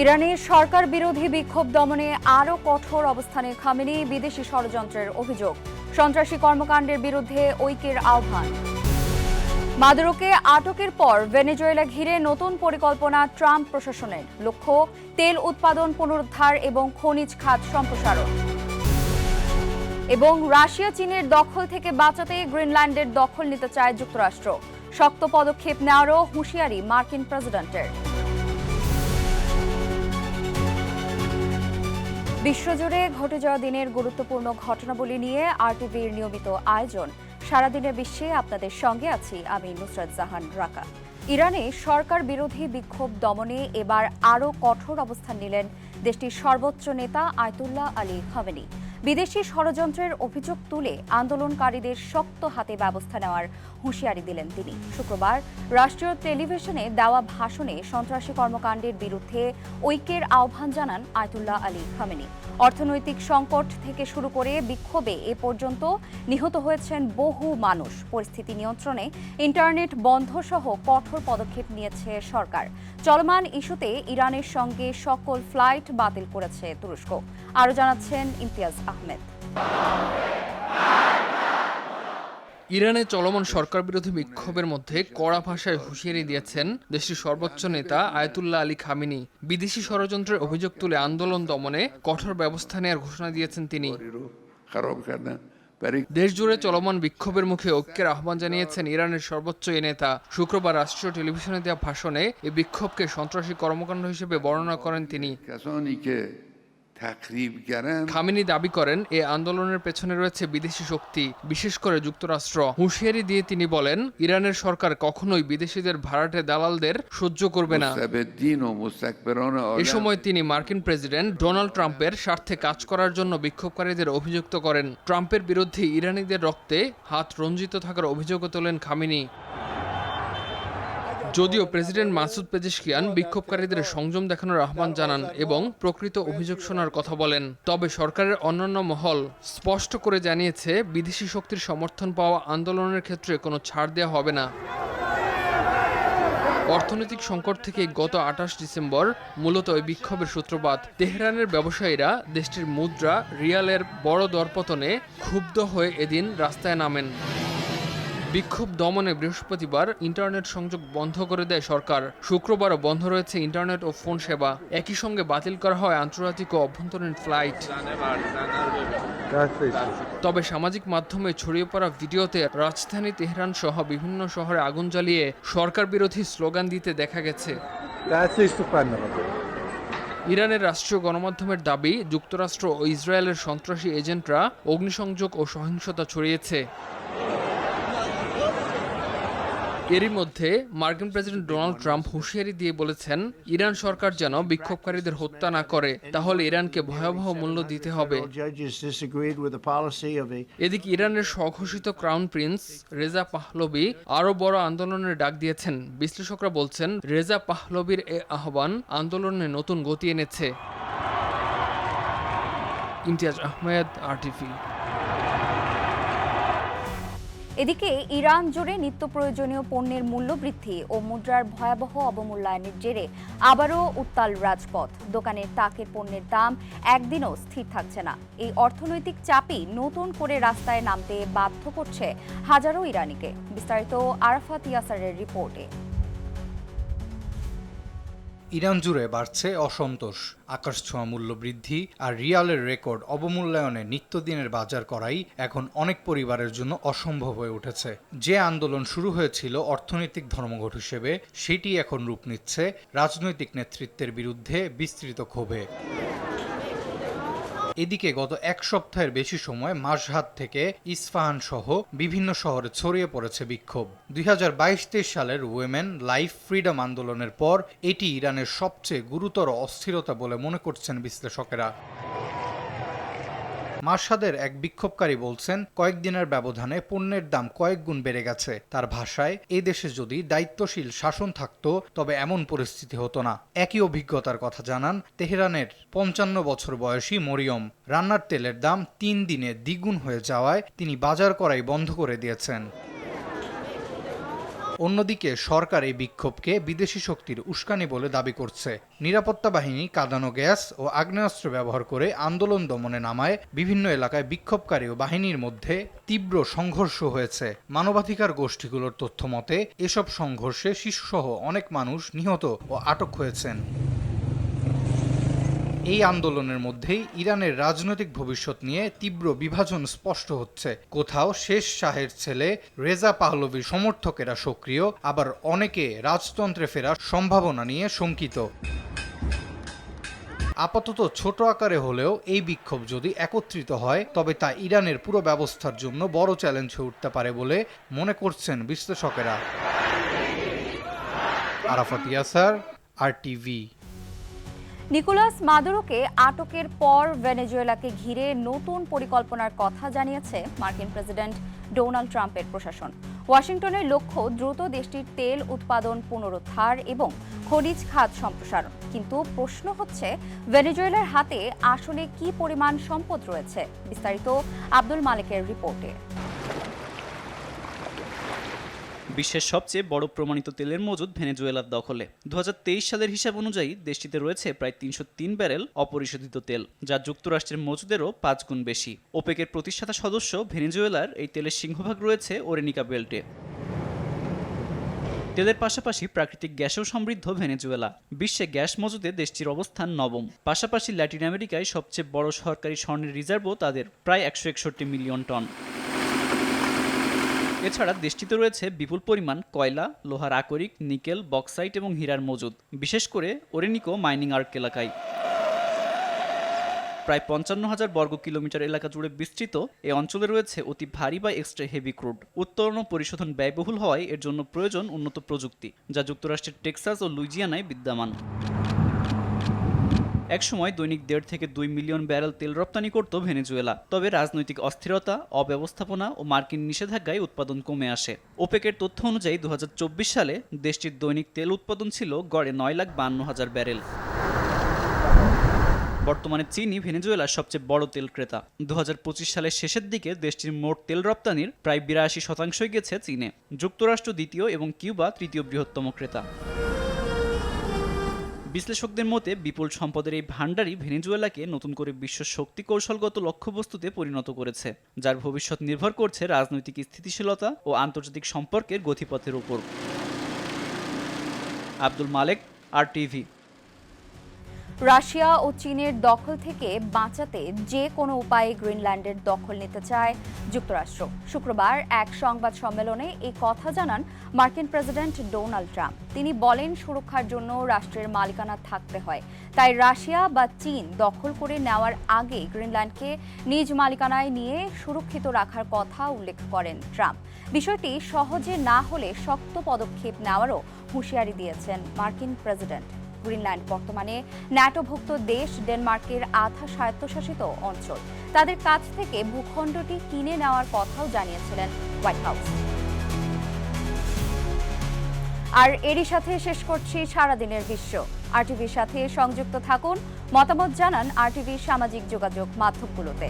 ইরানের সরকার বিরোধী বিক্ষোভ দমনে আরও কঠোর অবস্থানে খামেনি, বিদেশি ষড়যন্ত্রের অভিযোগ, সন্ত্রাসী কর্মকাণ্ডের বিরুদ্ধে ঐক্যের আহ্বান। মাদুরোকে আটকের পর ভেনেজুয়েলা ঘিরে নতুন পরিকল্পনা ট্রাম্প প্রশাসনের, লক্ষ্য তেল উৎপাদন পুনরুদ্ধার এবং খনিজ খাত সম্প্রসারণ। এবং রাশিয়া চীনের দখল থেকে বাঁচাতে গ্রিনল্যান্ডের দখল নিতে চায় যুক্তরাষ্ট্র, শক্ত পদক্ষেপ নেওয়ারও হুঁশিয়ারি মার্কিন প্রেসিডেন্টের। বিশ্বজুড়ে ঘটে যাওয়া দিনের গুরুত্বপূর্ণ ঘটনাবলী নিয়ে আরটিভির নিয়মিত আয়োজন সারাদিনের বিশ্বে আপনাদের সঙ্গে আছি আমি নুসরাত জাহান রাকা। ইরানে সরকার বিরোধী বিক্ষোভ দমনে এবার আরও কঠোর অবস্থান নিলেন দেশটির সর্বোচ্চ নেতা আয়াতুল্লাহ আলী খামেনি। বিদেশি ষড়যন্ত্রের অভিযোগ তুলে আন্দোলনকারীদের শক্ত হাতে ব্যবস্থা নেওয়ার হুঁশিয়ারি দিলেন তিনি। শুক্রবার রাষ্ট্রীয় টেলিভিশনে দেওয়া ভাষণে সন্ত্রাসী কর্মকাণ্ডের বিরুদ্ধে ঐক্যের আহ্বান জানান আয়াতুল্লাহ আলী খামেনি। অর্থনৈতিক সংকট থেকে শুরু করে বিক্ষোভে এ পর্যন্ত নিহত হয়েছেন বহু মানুষ। পরিস্থিতি নিয়ন্ত্রণে ইন্টারনেট বন্ধ সহ কঠোর পদক্ষেপ নিয়েছে সরকার। চলমান ইস্যুতে ইরানের সঙ্গে সকল ফ্লাইট বাতিল করেছে তুরস্ক। আরও জানাচ্ছেন ইমতিয়াজ আহমেদ। ইরানে চলমান সরকার বিরোধী বিক্ষোভের মধ্যে কড়া ভাষায় হুঁশিয়ারি দিয়েছেন দেশটির সর্বোচ্চ নেতা আয়াতুল্লাহ আলী খামেনি। বিদেশি ষড়যন্ত্রের অভিযোগ তুলে আন্দোলন দমনে কঠোর ব্যবস্থা নেওয়ার ঘোষণা দিয়েছেন তিনি। দেশজুড়ে চলমান বিক্ষোভের মুখে ঐক্যের আহ্বান জানিয়েছেন ইরানের সর্বোচ্চ এ নেতা। শুক্রবার রাষ্ট্রীয় টেলিভিশনে দেওয়া ভাষণে এই বিক্ষোভকে সন্ত্রাসী কর্মকাণ্ড হিসেবে বর্ণনা করেন তিনি। খামেনি দাবি করেন এ আন্দোলনের পেছনে রয়েছে বিদেশি শক্তি, বিশেষ করে যুক্তরাষ্ট্র। হুঁশিয়ারি দিয়ে তিনি বলেন, ইরানের সরকার কখনোই বিদেশিদের ভাড়াটে দালালদের সহ্য করবে না। এ সময় তিনি মার্কিন প্রেসিডেন্ট ডোনাল্ড ট্রাম্পের স্বার্থে কাজ করার জন্য বিক্ষোভকারীদের অভিযুক্ত করেন। ট্রাম্পের বিরুদ্ধে ইরানিদের রক্তে হাত রঞ্জিত থাকার অভিযোগও তোলেন খামেনি। যদিও প্রেসিডেন্ট মাসুদ পেজেশকিয়ান বিক্ষোভকারীদের সংযম দেখানোর আহ্বান জানান এবং প্রকৃত অভিযোগ শোনার কথা বলেন, তবে সরকারের অন্যান্য মহল স্পষ্ট করে জানিয়েছে বিদেশি শক্তির সমর্থন পাওয়া আন্দোলনের ক্ষেত্রে কোনো ছাড় দেওয়া হবে না। অর্থনৈতিক সংকট থেকে গত ২৮ ডিসেম্বর মূলত ওই বিক্ষোভের সূত্রপাত। তেহরানের ব্যবসায়ীরা দেশটির মুদ্রা রিয়ালের বড় দরপতনে ক্ষুব্ধ হয়ে এদিন রাস্তায় নামেন। বিক্ষোভ দমনে বৃহস্পতিবার ইন্টারনেট সংযোগ বন্ধ করে দেয় সরকার। শুক্রবারও বন্ধ রয়েছে ইন্টারনেট ও ফোন সেবা। একই সঙ্গে বাতিল করা হয় আন্তর্জাতিক ও অভ্যন্তরীণ ফ্লাইট। তবে সামাজিক মাধ্যমে ছড়িয়ে পড়া ভিডিওতে রাজধানী তেহরান সহ বিভিন্ন শহরে আগুন জ্বালিয়ে সরকার বিরোধী স্লোগান দিতে দেখা গেছে। ইরানের রাষ্ট্রীয় গণমাধ্যমের দাবি, যুক্তরাষ্ট্র ও ইসরায়েলের সন্ত্রাসী এজেন্টরা অগ্নিসংযোগ ও সহিংসতা ছড়িয়েছে। এরই মধ্যে মার্কিন প্রেসিডেন্ট ডোনাল্ড ট্রাম্প হুঁশিয়ারি দিয়ে বলেছেন, ইরান সরকার যেন বিক্ষোভকারীদের হত্যা না করে, তাহলে ইরানকে ভয়াবহ মূল্য দিতে হবে। এদিকে ইরানের স্বঘোষিত ক্রাউন প্রিন্স রেজা পাহলভি আরও বড় আন্দোলনের ডাক দিয়েছেন। বিশ্লেষকরা বলছেন, রেজা পাহলভির এ আহ্বান আন্দোলনে নতুন গতি এনেছে। ইমতিয়াজ আহমেদ, আরটিভি। এদিকে ইরান জুড়ে নিত্য প্রয়োজনীয় পণ্যের মূল্য বৃদ্ধি ও মুদ্রার ভয়াবহ অবমূল্যায়নের জেরে আবারও উত্তাল রাজপথ। দোকানের তাকের পণ্যের দাম একদিনও স্থির থাকছে না। এই অর্থনৈতিক চাপই নতুন করে রাস্তায় নামতে বাধ্য করছে হাজারো ইরানিকে। বিস্তারিত আরাফাত ইয়াসারের রিপোর্টে। ইরান জুড়ে বাড়ছে অসন্তোষ, আকাশছোঁয়া মূল্য বৃদ্ধি আর রিয়ালের রেকর্ড অবমূল্যায়নে নিত্যদিনের বাজার করাই এখন অনেক পরিবারের জন্য অসম্ভব হয়ে উঠেছে। যে আন্দোলন শুরু হয়েছিল অর্থনৈতিক ধর্মঘট হিসেবে, সেটি এখন রূপ নিচ্ছে রাজনৈতিক নেতৃত্বের বিরুদ্ধে বিস্তৃত ক্ষোভে। এদিকে গত এক সপ্তাহের বেশি সময় মাশহাদ থেকে ইস্পাহান সহ বিভিন্ন শহরে ছড়িয়ে পড়েছে বিক্ষোভ। 2022-23 সালের উইমেন লাইফ ফ্রিডম আন্দোলনের পর এটি ইরানের সবচেয়ে গুরুতর অস্থিরতা বলে মনে করছেন বিশ্লেষকেরা। মাশহাদের এক বিক্ষোভকারী বলছেন, কয়েকদিনের ব্যবধানে পণ্যের দাম কয়েক গুণ বেড়ে গেছে। তার ভাষায়, এই দেশে যদি দায়িত্বশীল শাসন থাকতো তবে এমন পরিস্থিতি হতো না। একই অভিজ্ঞতার কথা জানান তেহরানের 55 বছর বয়সী মরিয়ম। রান্নার তেলের দাম 3 দিনে দ্বিগুণ হয়ে যাওয়ায় তিনি বাজার করাই বন্ধ করে দিয়েছেন। অন্যদিকে সরকার এই বিক্ষোভকে বিদেশি শক্তির উস্কানি বলে দাবি করছে। নিরাপত্তা বাহিনী কাঁদানো গ্যাস ও আগ্নেয়াস্ত্র ব্যবহার করে আন্দোলন দমনে নামায় বিভিন্ন এলাকায় বিক্ষোভকারী ও বাহিনীর মধ্যে তীব্র সংঘর্ষ হয়েছে। মানবাধিকার গোষ্ঠীগুলোর তথ্য মতে এসব সংঘর্ষে শিশুসহ অনেক মানুষ নিহত ও আটক হয়েছেন। এই আন্দোলনের মধ্যেই ইরানের রাজনৈতিক ভবিষ্যৎ নিয়ে তীব্র বিভাজন স্পষ্ট হচ্ছে। কোথাও শেষ শাহের ছেলে রেজা পাহলভির সমর্থকেরা সক্রিয়, আবার অনেকে রাজতন্ত্রে ফেরার সম্ভাবনা নিয়ে শঙ্কিত। আপাতত ছোট আকারে হলেও এই বিক্ষোভ যদি একত্রিত হয় তবে তা ইরানের পুরো ব্যবস্থার জন্য বড় চ্যালেঞ্জ হয়ে উঠতে পারে বলে মনে করছেন বিশ্লেষকেরা। আরাফাত ইয়াসার, RTV। নিকোলাস মাদুরোকে আটকের পর ভেনেজুয়েলাকে ঘিরে নতুন পরিকল্পনার কথা জানিয়েছে মার্কিন প্রেসিডেন্ট ডোনাল্ড ট্রাম্পের প্রশাসন। ওয়াশিংটনের লক্ষ্য দ্রুত দেশটির তেল উৎপাদন পুনরুদ্ধার এবং খনিজ খাত সম্প্রসারণ। কিন্তু প্রশ্ন হচ্ছে, ভেনেজুয়েলার হাতে আসলে কি পরিমাণ সম্পদ রয়েছে? বিস্তারিত আব্দুল মালেকের রিপোর্টে। বিশ্বের সবচেয়ে বড় প্রমাণিত তেলের মজুদ ভেনেজুয়েলার দখলে। 2023 সালের হিসাব অনুযায়ী দেশটিতে রয়েছে প্রায় 303 ব্যারেল অপরিশোধিত তেল, যা যুক্তরাষ্ট্রের মজুদেরও 5 গুণ বেশি। ওপেকের প্রতিষ্ঠাতা সদস্য ভেনেজুয়েলার এই তেলের সিংহভাগ রয়েছে ওরেনিকা বেল্টে। তেলের পাশাপাশি প্রাকৃতিক গ্যাসেও সমৃদ্ধ ভেনেজুয়েলা। বিশ্বে গ্যাস মজুদে দেশটির অবস্থান নবম। পাশাপাশি ল্যাটিন আমেরিকায় সবচেয়ে বড় সরকারি স্বর্ণের রিজার্ভও তাদের, প্রায় 161 মিলিয়ন টন। এছাড়া দেশটিতে রয়েছে বিপুল পরিমাণ কয়লা, লোহার আকরিক, নিকেল, বক্সাইট এবং হীরার মজুদ, বিশেষ করে ওরেনিকো মাইনিং আর্ক এলাকায়। প্রায় 55,000 বর্গ কিলোমিটার এলাকা জুড়ে বিস্তৃত এ অঞ্চলে রয়েছে অতি ভারী বা এক্সট্রা হেভি ক্রুড। উত্তোলন ও পরিশোধন ব্যয়বহুল হওয়ায় এর জন্য প্রয়োজন উন্নত প্রযুক্তি, যা যুক্তরাষ্ট্রের টেক্সাস ও লুইজিয়ানায় বিদ্যমান। একসময় দৈনিক 1.5 থেকে 2 মিলিয়ন ব্যারেল তেল রপ্তানি করত ভেনেজুয়েলা। তবে রাজনৈতিক অস্থিরতা, অব্যবস্থাপনা ও মার্কিন নিষেধাজ্ঞায় উৎপাদন কমে আসে। ওপেকের তথ্য অনুযায়ী 2024 সালে দেশটির দৈনিক তেল উৎপাদন ছিল গড়ে 9,52,000 ব্যারেল। বর্তমানে চীনই ভেনেজুয়েলার সবচেয়ে বড় তেল ক্রেতা। 2025 সালের শেষের দিকে দেশটির মোট তেল রপ্তানির প্রায় 82% গেছে চীনে। যুক্তরাষ্ট্র দ্বিতীয় এবং কিউবা তৃতীয় বৃহত্তম ক্রেতা। বিশ্লেষকদের মতে বিপুল সম্পদের এই ভান্ডারই ভেনেজুয়েলাকে নতুন করে বিশ্ব শক্তি কৌশলগত লক্ষ্যবস্তুতে পরিণত করেছে, যার ভবিষ্যৎ নির্ভর করছে রাজনৈতিক স্থিতিশীলতা ও আন্তর্জাতিক সম্পর্কের গতিপথের উপর। আব্দুল মালেক, RTV। রাশিয়া ও চীনের দখল থেকে বাঁচাতে যে কোনো উপায়ে গ্রিনল্যান্ডের দখল নিতে চায় যুক্তরাষ্ট্র। শুক্রবার এক সংবাদ সম্মেলনে এই কথা জানান মার্কিন প্রেসিডেন্ট ডোনাল্ড ট্রাম্প। তিনি বলেন, সুরক্ষার জন্য রাষ্ট্রের মালিকানা থাকতে হয়, তাই রাশিয়া বা চীন দখল করে নেওয়ার আগে গ্রিনল্যান্ডকে নিজ মালিকানায় নিয়ে সুরক্ষিত রাখার কথা উল্লেখ করেন ট্রাম্প। বিষয়টি সহজে না হলে শক্ত পদক্ষেপ নেওয়ারও হুঁশিয়ারি দিয়েছেন মার্কিন প্রেসিডেন্ট। গ্রিনল্যান্ড বর্তমানে ন্যাটোভুক্ত দেশ ডেনমার্কের আধা স্বায়ত্তশাসিত অঞ্চল। তাদের কাছ থেকে ভূখণ্ডটি কিনে নেওয়ার কথাও জানিয়েছিলেন হোয়াইট হাউস। আর এরই সাথে শেষ করছি সারাদিনের বিশ্ব। RTVর সাথে সংযুক্ত থাকুন, মতামত জানান RTVর সামাজিক যোগাযোগ মাধ্যমগুলোতে।